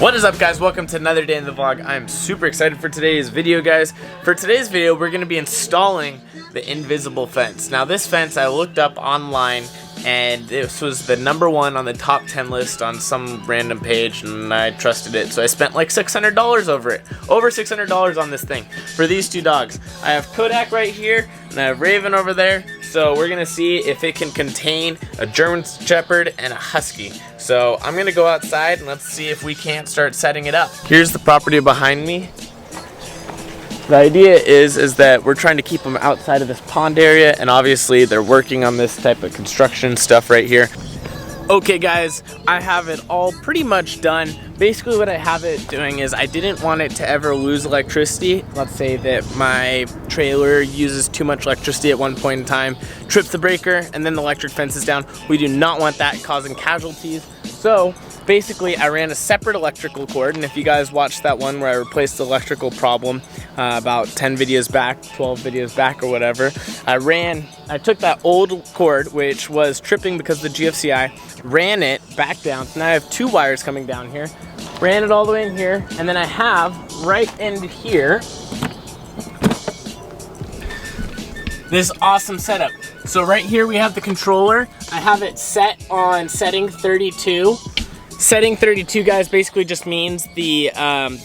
What is up, guys? Welcome to another day in the vlog. I'm super excited for today's video, guys. For today's video, we're going to be installing the invisible fence. Now, this fence I looked up online, and this was the #1 on the top 10 list on some random page, and I trusted it, so I spent like $600 over it. Over $600 on this thing for these two dogs. I have Kodak right here, and I have Raven over there. So we're gonna see if it can contain a German Shepherd and a Husky. So I'm gonna go outside and let's see if we can't start setting it up. Here's the property behind me. The idea is that we're trying to keep them outside of this pond area, and obviously they're working on this type of construction stuff right here. Okay guys, I have it all pretty much done. Basically what I have it doing is I didn't want it to ever lose electricity. Let's say that my trailer uses too much electricity at one point in time, trips the breaker, and then the electric fence is down. We do not want that causing casualties. So basically I ran a separate electrical cord, and if you guys watched that one where I replaced the electrical problem about 10 videos back, 12 videos back or whatever, I took that old cord which was tripping because of the GFCI, ran it back down. So now I have two wires coming down here, ran it all the way in here, and then I have right in here this awesome setup. So right here we have the controller. I have it set on setting 32. Setting 32, guys, basically just means the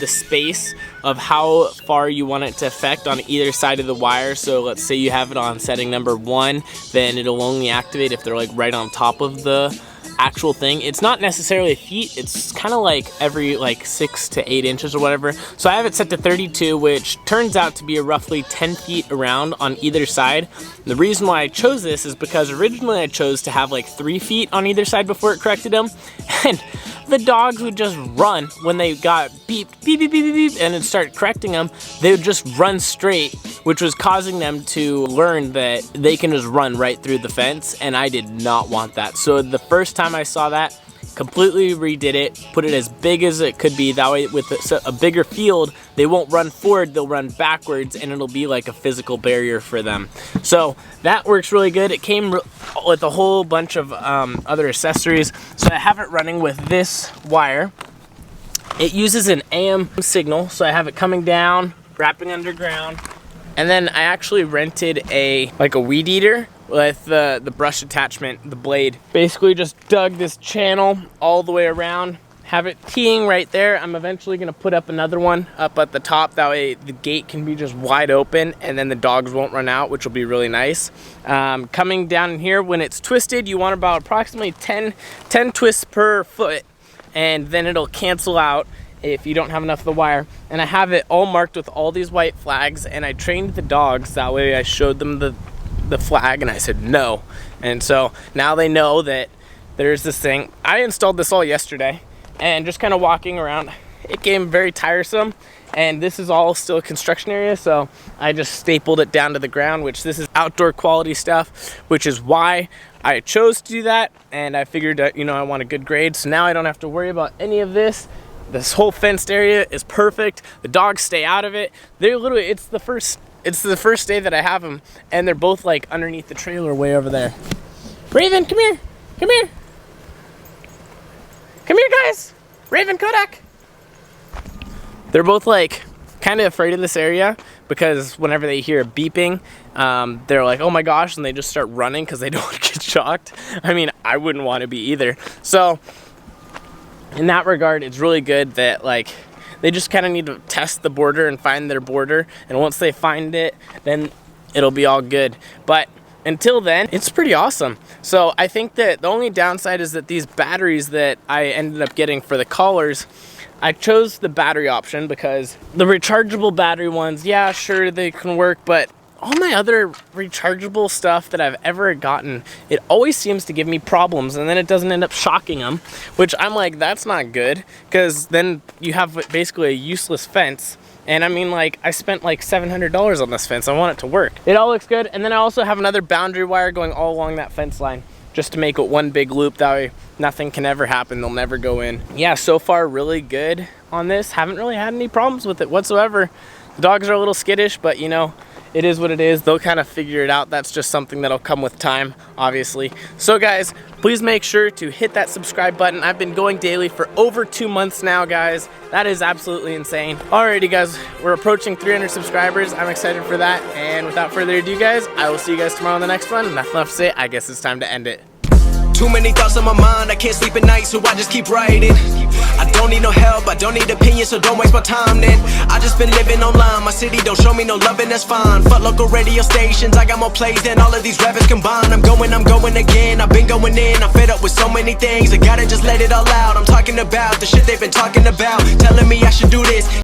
space of how far you want it to affect on either side of the wire. So let's say you have it on setting #1, then it'll only activate if they're like right on top of the actual thing. It's not necessarily feet, it's kind of like every like 6 to 8 inches or whatever. So I have it set to 32, which turns out to be a roughly 10 feet around on either side. The reason why I chose this is because originally I chose to have like 3 feet on either side before it corrected them, and the dogs would just run when they got beeped, beep, beep, beep, beep, beep, and it'd start correcting them. They would just run straight, which was causing them to learn that they can just run right through the fence, and I did not want that. So the first time I saw that, completely redid it, put it as big as it could be. That way with a bigger field, they won't run forward, they'll run backwards, and it'll be like a physical barrier for them. So that works really good. It came with a whole bunch of other accessories. So I have it running with this wire. It uses an AM signal, so I have it coming down, wrapping underground, and then I actually rented a weed eater with the brush attachment, the blade. Basically just dug this channel all the way around, have it teeing right there. I'm eventually gonna put up another one up at the top, that way the gate can be just wide open and then the dogs won't run out, which will be really nice. Coming down in here, when it's twisted, you want about approximately 10 twists per foot, and then it'll cancel out if you don't have enough of the wire. And I have it all marked with all these white flags, and I trained the dogs, that way I showed them the flag and I said no, and so now they know that there's this thing. I installed this all yesterday, and just kind of walking around, it became very tiresome, and this is all still a construction area, so I just stapled it down to the ground, which this is outdoor quality stuff, which is why I chose to do that. And I figured that, you know, I want a good grade, so now I don't have to worry about any of this. This whole fenced area is perfect. The dogs stay out of it. They're literally, it's the first day that I have them, and they're both like underneath the trailer way over there. Raven, come here. Come here. Come here, guys. Raven, Kodak. They're both like kind of afraid of this area because whenever they hear a beeping, they're like, oh my gosh, and they just start running because they don't want to get shocked. I mean, I wouldn't want to be either. So in that regard, it's really good that like they just kind of need to test the border and find their border, and once they find it, then it'll be all good. But until then, it's pretty awesome. So I think that the only downside is that these batteries that I ended up getting for the collars, I chose the battery option because the rechargeable battery ones, yeah, sure, they can work, but all my other rechargeable stuff that I've ever gotten, it always seems to give me problems, and then it doesn't end up shocking them, which I'm like, that's not good, because then you have basically a useless fence. And I mean, like, I spent like $700 on this fence. I want it to work. It all looks good. And then I also have another boundary wire going all along that fence line, just to make it one big loop. That way nothing can ever happen. They'll never go in. Yeah, so far really good on this. Haven't really had any problems with it whatsoever. The dogs are a little skittish, but you know, it is what it is. They'll kind of figure it out. That's just something that'll come with time, obviously. So guys, please make sure to hit that subscribe button. I've been going daily for over 2 months now, guys. That is absolutely insane. Alrighty guys, we're approaching 300 subscribers. I'm excited for that. And without further ado guys, I will see you guys tomorrow on the next one. Nothing left to say, I guess it's time to end it. Too many thoughts on my mind, I can't sleep at night, so I just keep writing. I don't need no help, I don't need opinions, so don't waste my time then. I just been living online, my city don't show me no love and that's fine. Fuck local radio stations, I got more plays than all of these rappers combined. I'm going again, I've been going in, I'm fed up with so many things. I gotta just let it all out, I'm talking about the shit they've been talking about, telling me I should do this.